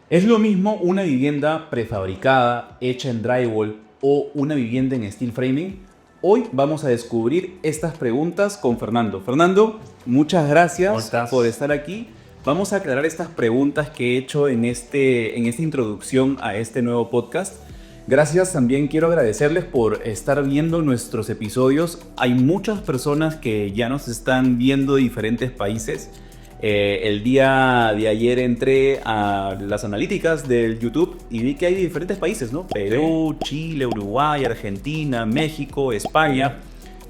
¿Es lo mismo una vivienda prefabricada, hecha en drywall o una vivienda en steel framing? Hoy vamos a descubrir estas preguntas con Fernando. Fernando, muchas ¿Cómo gracias estás? por estar aquí. Vamos a aclarar estas preguntas que he hecho en esta introducción a este nuevo podcast. Gracias, también quiero agradecerles por estar viendo nuestros episodios. Hay muchas personas que ya nos están viendo de diferentes países. El día de ayer entré a las analíticas del YouTube y vi que hay diferentes países, ¿no? Perú, Chile, Uruguay, Argentina, México, España.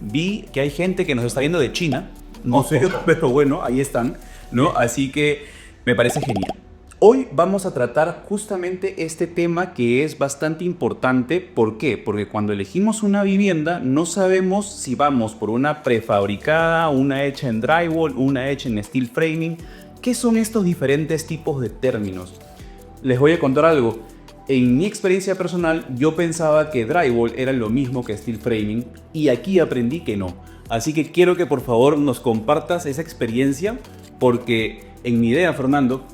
Vi que hay gente que nos está viendo de China, no sé, pero bueno, ahí están, ¿no? Así que me parece genial. Hoy vamos a tratar justamente este tema que es bastante importante. ¿Por qué? Porque cuando elegimos una vivienda no sabemos si vamos por una prefabricada, una hecha en drywall, una hecha en steel framing. ¿Qué son estos diferentes tipos de términos? Les voy a contar algo. En mi experiencia personal yo pensaba que drywall era lo mismo que steel framing y aquí aprendí que no. Así que quiero que por favor nos compartas esa experiencia porque en mi idea, Fernando,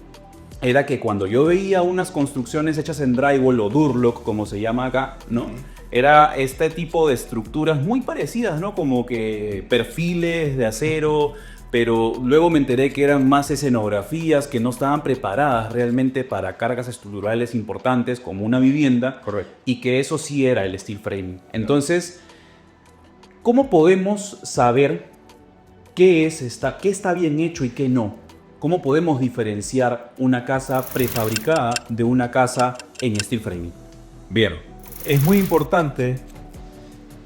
era que cuando yo veía unas construcciones hechas en drywall o Durlock, como se llama acá, ¿no? Era este tipo de estructuras muy parecidas, ¿no? Como que perfiles de acero, pero luego me enteré que eran más escenografías que no estaban preparadas realmente para cargas estructurales importantes como una vivienda. Correcto. Y que eso sí era el steel framing. Entonces, ¿cómo podemos saber qué está bien hecho y qué no? ¿Cómo podemos diferenciar una casa prefabricada de una casa en steel framing? Bien, es muy importante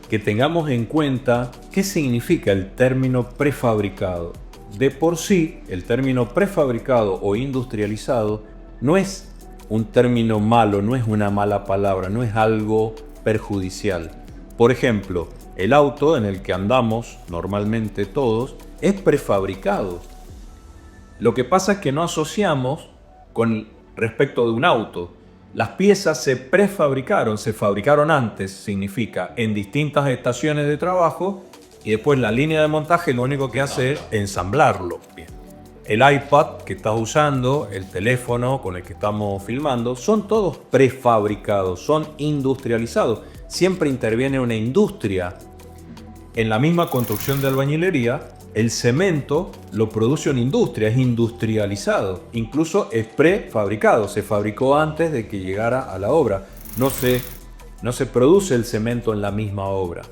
que tengamos en cuenta qué significa el término prefabricado. De por sí, el término prefabricado o industrializado no es un término malo, no es una mala palabra, no es algo perjudicial. Por ejemplo, el auto en el que andamos normalmente todos es prefabricado. Lo que pasa es que no asociamos con respecto de un auto. Las piezas se prefabricaron, se fabricaron antes, significa en distintas estaciones de trabajo y después la línea de montaje lo único que hace es ensamblarlo. Bien. El iPad que estás usando, el teléfono con el que estamos filmando, son todos prefabricados, son industrializados. Siempre interviene una industria. En la misma construcción de albañilería, el cemento lo produce una industria, es industrializado, incluso es prefabricado, se fabricó antes de que llegara a la obra. No se produce el cemento en la misma obra.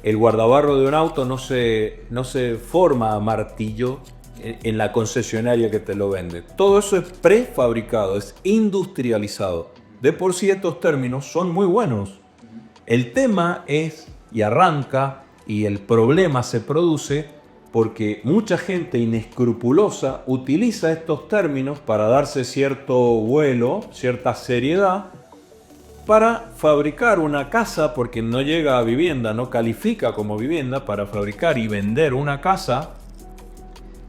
El guardabarro de un auto no se forma a martillo en la concesionaria que te lo vende. Todo eso es prefabricado, es industrializado. De por sí estos términos son muy buenos. El tema es, y arranca, y el problema se produce porque mucha gente inescrupulosa utiliza estos términos para darse cierto vuelo, cierta seriedad, para fabricar una casa, porque no llega a vivienda, no califica como vivienda, para fabricar y vender una casa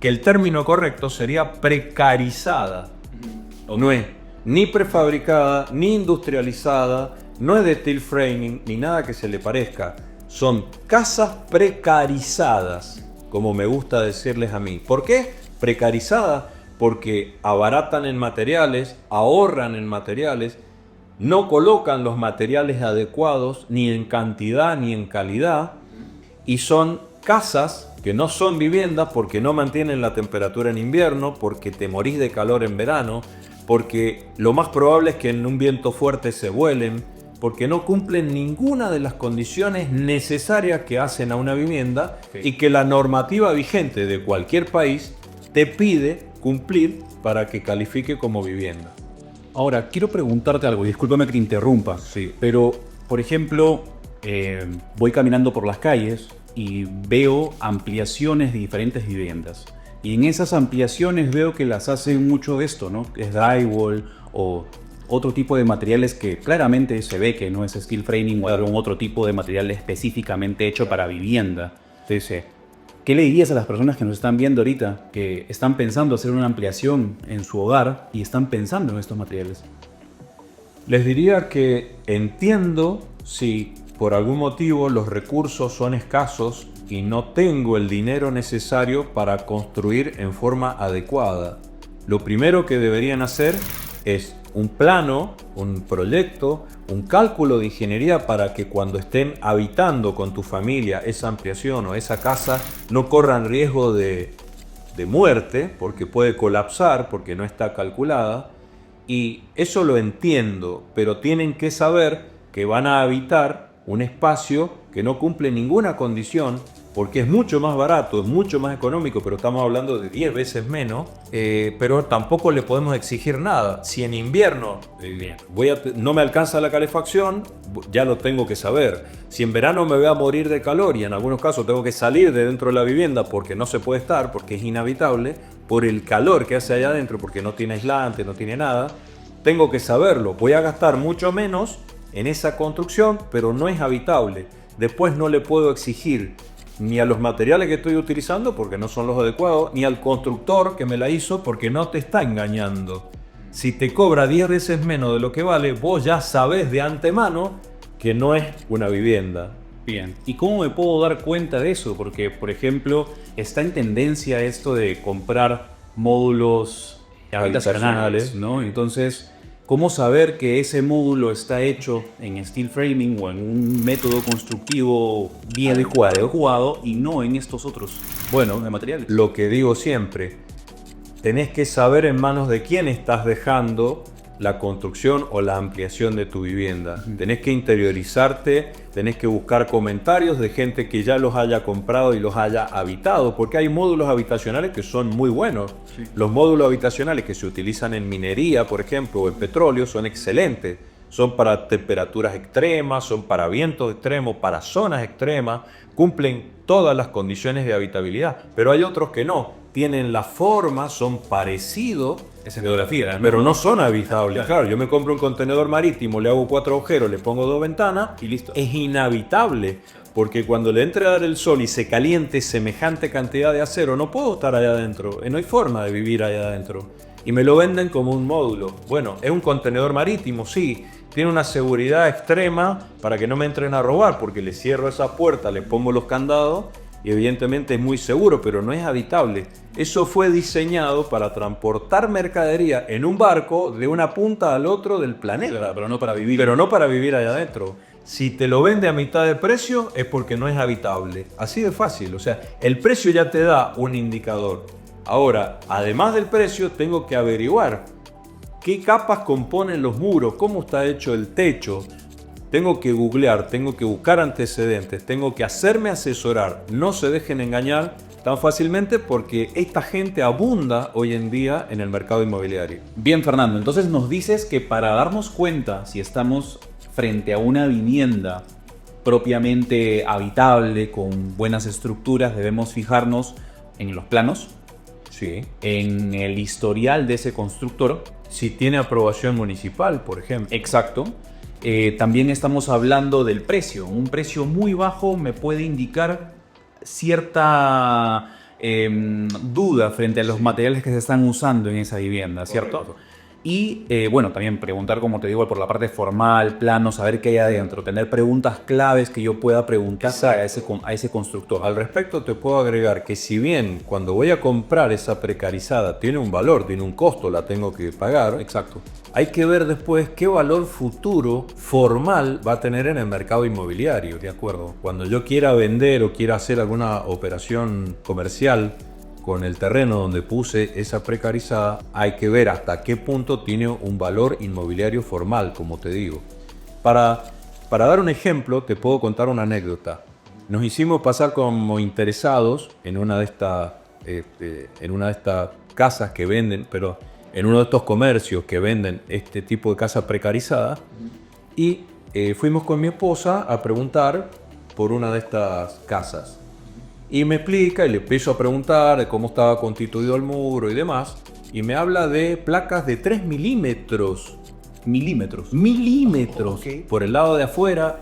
que el término correcto sería precarizada. No es ni prefabricada, ni industrializada, no es de steel framing, ni nada que se le parezca. Son casas precarizadas, como me gusta decirles a mí. ¿Por qué? Precarizadas porque abaratan en materiales, ahorran en materiales, no colocan los materiales adecuados ni en cantidad ni en calidad y son casas que no son viviendas porque no mantienen la temperatura en invierno, porque te morís de calor en verano, porque lo más probable es que en un viento fuerte se vuelen, porque no cumplen ninguna de las condiciones necesarias que hacen a una vivienda y que la normativa vigente de cualquier país te pide cumplir para que califique como vivienda. Ahora, quiero preguntarte algo, y discúlpame que te interrumpa, Sí. pero, por ejemplo, voy caminando por las calles y veo ampliaciones de diferentes viviendas. Y en esas ampliaciones veo que las hacen mucho de esto, ¿no? Es drywall o otro tipo de materiales que claramente se ve que no es steel framing o algún otro tipo de material específicamente hecho para vivienda. Entonces, ¿qué le dirías a las personas que nos están viendo ahorita, que están pensando hacer una ampliación en su hogar y están pensando en estos materiales? Les diría que entiendo si por algún motivo los recursos son escasos y no tengo el dinero necesario para construir en forma adecuada. Lo primero que deberían hacer es un plano, un proyecto, un cálculo de ingeniería para que cuando estén habitando con tu familia esa ampliación o esa casa no corran riesgo de muerte porque puede colapsar porque no está calculada. Y eso lo entiendo, pero tienen que saber que van a habitar un espacio que no cumple ninguna condición porque es mucho más barato, es mucho más económico, pero estamos hablando de 10 veces menos, pero tampoco le podemos exigir nada. Si en invierno no me alcanza la calefacción, ya lo tengo que saber. Si en verano me voy a morir de calor y en algunos casos tengo que salir de dentro de la vivienda porque no se puede estar, porque es inhabitable, por el calor que hace allá adentro, porque no tiene aislante, no tiene nada, tengo que saberlo. Voy a gastar mucho menos en esa construcción, pero no es habitable. Después no le puedo exigir ni a los materiales que estoy utilizando porque no son los adecuados, ni al constructor que me la hizo porque no te está engañando. Si te cobra 10 veces menos de lo que vale, vos ya sabés de antemano que no es una vivienda. Bien, ¿y cómo me puedo dar cuenta de eso? Porque, por ejemplo, está en tendencia esto de comprar módulos habitacionales, ¿no? Entonces, ¿cómo saber que ese módulo está hecho en steel framing o en un método constructivo bien adecuado y no en estos otros, bueno, de materiales? Lo que digo siempre, tenés que saber en manos de quién estás dejando la construcción o la ampliación de tu vivienda. Tenés que interiorizarte, tenés que buscar comentarios de gente que ya los haya comprado y los haya habitado, porque hay módulos habitacionales que son muy buenos. Sí. Los módulos habitacionales que se utilizan en minería, por ejemplo, o en petróleo, son excelentes. Son para temperaturas extremas, son para vientos extremos, para zonas extremas, cumplen todas las condiciones de habitabilidad, pero hay otros que no. Tienen la forma, son parecidos, esa geografía, ¿no? Pero no son habitables. Claro, yo me compro un contenedor marítimo, le hago 4 agujeros, le pongo 2 ventanas y listo. Es inhabitable, porque cuando le entre a dar el sol y se caliente semejante cantidad de acero, no puedo estar allá adentro, no hay forma de vivir allá adentro. Y me lo venden como un módulo. Bueno, es un contenedor marítimo, sí, tiene una seguridad extrema para que no me entren a robar, porque le cierro esa puerta, le pongo los candados y evidentemente es muy seguro, pero no es habitable. Eso fue diseñado para transportar mercadería en un barco de una punta al otro del planeta. Claro, pero no para vivir. Pero no para vivir allá adentro. Si te lo vende a mitad de precio es porque no es habitable. Así de fácil. O sea, el precio ya te da un indicador. Ahora, además del precio, tengo que averiguar qué capas componen los muros, cómo está hecho el techo. Tengo que googlear, tengo que buscar antecedentes, tengo que hacerme asesorar. No se dejen engañar tan fácilmente porque esta gente abunda hoy en día en el mercado inmobiliario. Bien, Fernando, entonces nos dices que para darnos cuenta si estamos frente a una vivienda propiamente habitable, con buenas estructuras, debemos fijarnos en los planos, sí, en el historial de ese constructor. Si tiene aprobación municipal, por ejemplo. Exacto. También estamos hablando del precio. Un precio muy bajo me puede indicar cierta duda frente a los materiales que se están usando en esa vivienda, ¿cierto? Correcto. Y bueno, también preguntar, como te digo, por la parte formal, plano, saber qué hay adentro, tener preguntas claves que yo pueda preguntar a ese constructor. Al respecto te puedo agregar que si bien cuando voy a comprar esa precarizada tiene un valor, tiene un costo, la tengo que pagar. Exacto. Hay que ver después qué valor futuro formal va a tener en el mercado inmobiliario, ¿de acuerdo? Cuando yo quiera vender o quiera hacer alguna operación comercial con el terreno donde puse esa precarizada, hay que ver hasta qué punto tiene un valor inmobiliario formal, como te digo. Para dar un ejemplo, te puedo contar una anécdota. Nos hicimos pasar como interesados en una de estas casas que venden, pero en uno de estos comercios que venden este tipo de casa precarizada, y fuimos con mi esposa a preguntar por una de estas casas. Y me explica y le empiezo a preguntar de cómo estaba constituido el muro y demás. Y me habla de placas de 3 milímetros. Milímetros. Okay. Por el lado de afuera,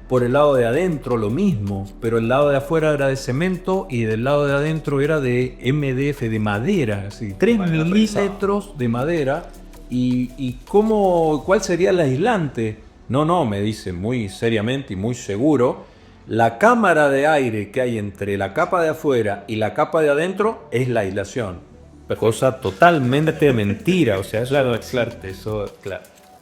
por el lado de adentro lo mismo. Pero el lado de afuera era de cemento y del lado de adentro era de MDF, de madera. Así. 3 milímetros de madera. ¿Y cuál sería el aislante? No, me dice muy seriamente y muy seguro. La cámara de aire que hay entre la capa de afuera y la capa de adentro es la aislación. Cosa totalmente mentira. O sea, eso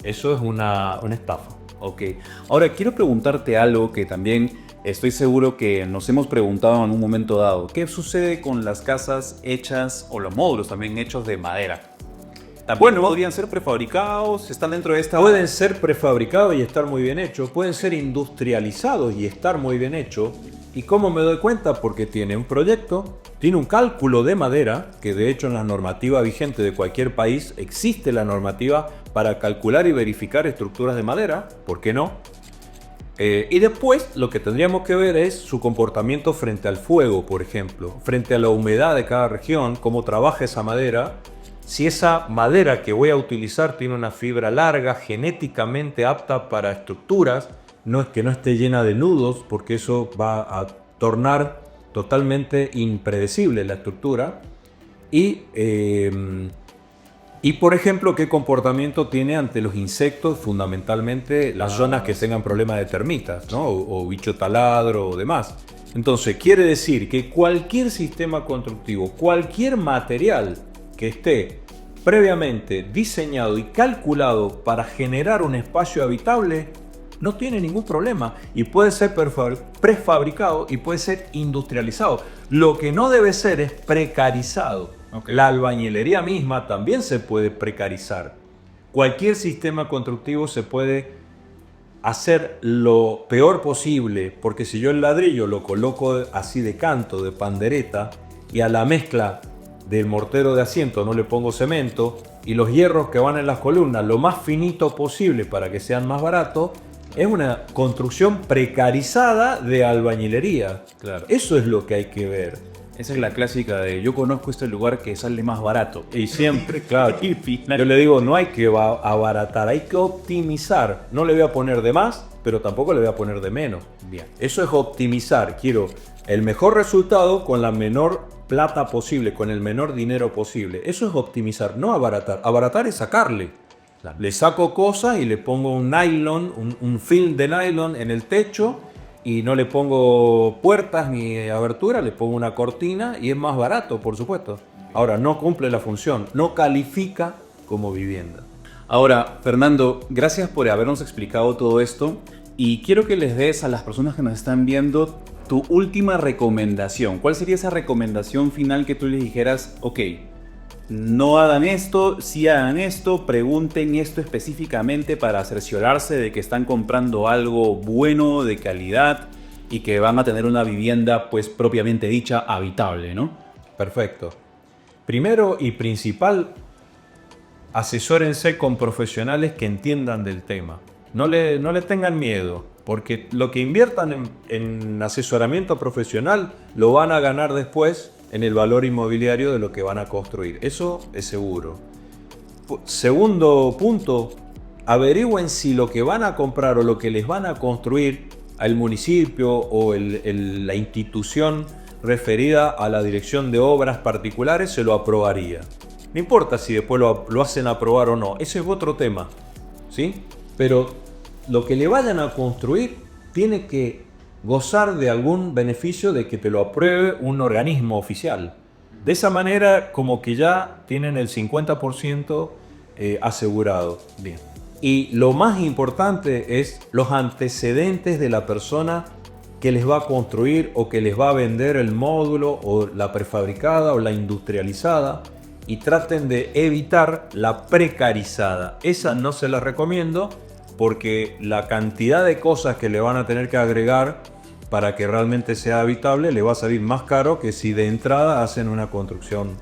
es una estafa. Ok. Ahora, quiero preguntarte algo que también estoy seguro que nos hemos preguntado en un momento dado. ¿Qué sucede con las casas hechas, o los módulos también hechos de madera? ¿También podrían ser prefabricados? ¿Están dentro de esta...? Pueden ser prefabricados y estar muy bien hechos. Pueden ser industrializados y estar muy bien hechos. ¿Y cómo me doy cuenta? Porque tiene un proyecto, tiene un cálculo de madera, que de hecho en la normativa vigente de cualquier país existe la normativa para calcular y verificar estructuras de madera. ¿Por qué no? Y después lo que tendríamos que ver es su comportamiento frente al fuego, por ejemplo, frente a la humedad de cada región, cómo trabaja esa madera. Si esa madera que voy a utilizar tiene una fibra larga, genéticamente apta para estructuras, no es que no esté llena de nudos, porque eso va a tornar totalmente impredecible la estructura. Y por ejemplo, qué comportamiento tiene ante los insectos, fundamentalmente las zonas que tengan problemas de termitas, ¿no? o bicho taladro o demás. Entonces, quiere decir que cualquier sistema constructivo, cualquier material que esté previamente diseñado y calculado para generar un espacio habitable, no tiene ningún problema y puede ser prefabricado y puede ser industrializado. Lo que no debe ser es precarizado. Okay. La albañilería misma también se puede precarizar. Cualquier sistema constructivo se puede hacer lo peor posible, porque si yo el ladrillo lo coloco así de canto, de pandereta, y a la mezcla del mortero de asiento no le pongo cemento, y los hierros que van en las columnas lo más finito posible para que sean más baratos, es una construcción precarizada de albañilería. Claro. Eso es lo que hay que ver. Esa es la clásica de yo conozco este lugar que sale más barato. Y siempre, claro, yo le digo, no hay que abaratar, hay que optimizar. No le voy a poner de más, pero tampoco le voy a poner de menos. Bien. Eso es optimizar. Quiero el mejor resultado con la menor plata posible, con el menor dinero posible. Eso es optimizar, no abaratar. Abaratar es sacarle. Claro. Le saco cosas y le pongo un nylon, un film de nylon en el techo, y no le pongo puertas ni abertura, le pongo una cortina y es más barato, por supuesto. Ahora, no cumple la función, no califica como vivienda. Ahora, Fernando, gracias por habernos explicado todo esto y quiero que les des a las personas que nos están viendo tu última recomendación. ¿Cuál sería esa recomendación final que tú les dijeras, ok, no hagan esto, sí hagan esto, pregunten esto específicamente para cerciorarse de que están comprando algo bueno, de calidad y que van a tener una vivienda, pues propiamente dicha, habitable, ¿no? Perfecto. Primero y principal, asesórense con profesionales que entiendan del tema. No le tengan miedo, porque lo que inviertan en asesoramiento profesional lo van a ganar después en el valor inmobiliario de lo que van a construir. Eso es seguro. Segundo punto, averigüen si lo que van a comprar o lo que les van a construir al municipio o la institución referida a la dirección de obras particulares se lo aprobaría. No importa si después lo hacen aprobar o no, ese es otro tema, ¿sí? Pero lo que le vayan a construir tiene que gozar de algún beneficio de que te lo apruebe un organismo oficial. De esa manera, como que ya tienen el 50% asegurado. Bien. Y lo más importante es los antecedentes de la persona que les va a construir o que les va a vender el módulo o la prefabricada o la industrializada, y traten de evitar la precarizada. Esa no se la recomiendo, porque la cantidad de cosas que le van a tener que agregar para que realmente sea habitable le va a salir más caro que si de entrada hacen una construcción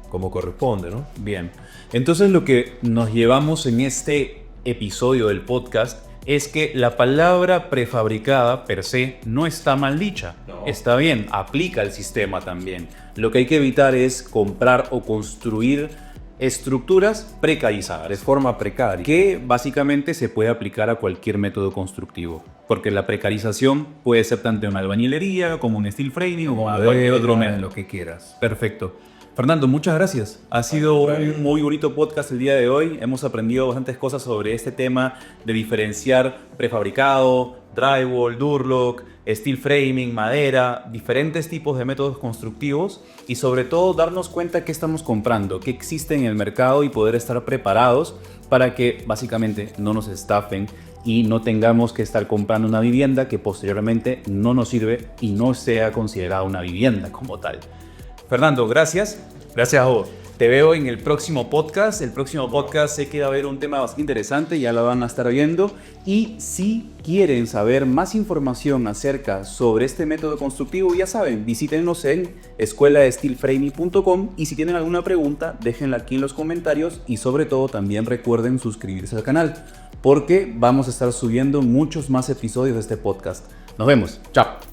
como corresponde, ¿no? Bien, entonces lo que nos llevamos en este episodio del podcast es que la palabra prefabricada per se no está mal dicha. No. Está bien, aplica el sistema también. Lo que hay que evitar es comprar o construir estructuras precarizadas, de forma precaria, que básicamente se puede aplicar a cualquier método constructivo, porque la precarización puede ser tanto en albañilería como en steel framing o cualquier otro método, lo que quieras. Perfecto. Fernando, muchas gracias. Ha sido un muy bonito podcast el día de hoy. Hemos aprendido bastantes cosas sobre este tema de diferenciar prefabricado, drywall, Durlock, steel framing, madera, diferentes tipos de métodos constructivos y sobre todo darnos cuenta qué estamos comprando, qué existe en el mercado y poder estar preparados para que básicamente no nos estafen y no tengamos que estar comprando una vivienda que posteriormente no nos sirve y no sea considerada una vivienda como tal. Fernando, gracias. Gracias a vos. Te veo en el próximo podcast. El próximo podcast sé que va a haber un tema bastante interesante, ya lo van a estar viendo. Y si quieren saber más información acerca sobre este método constructivo, ya saben, visítenos en escuelasteelframing.com y si tienen alguna pregunta, déjenla aquí en los comentarios y sobre todo también recuerden suscribirse al canal porque vamos a estar subiendo muchos más episodios de este podcast. Nos vemos. Chao.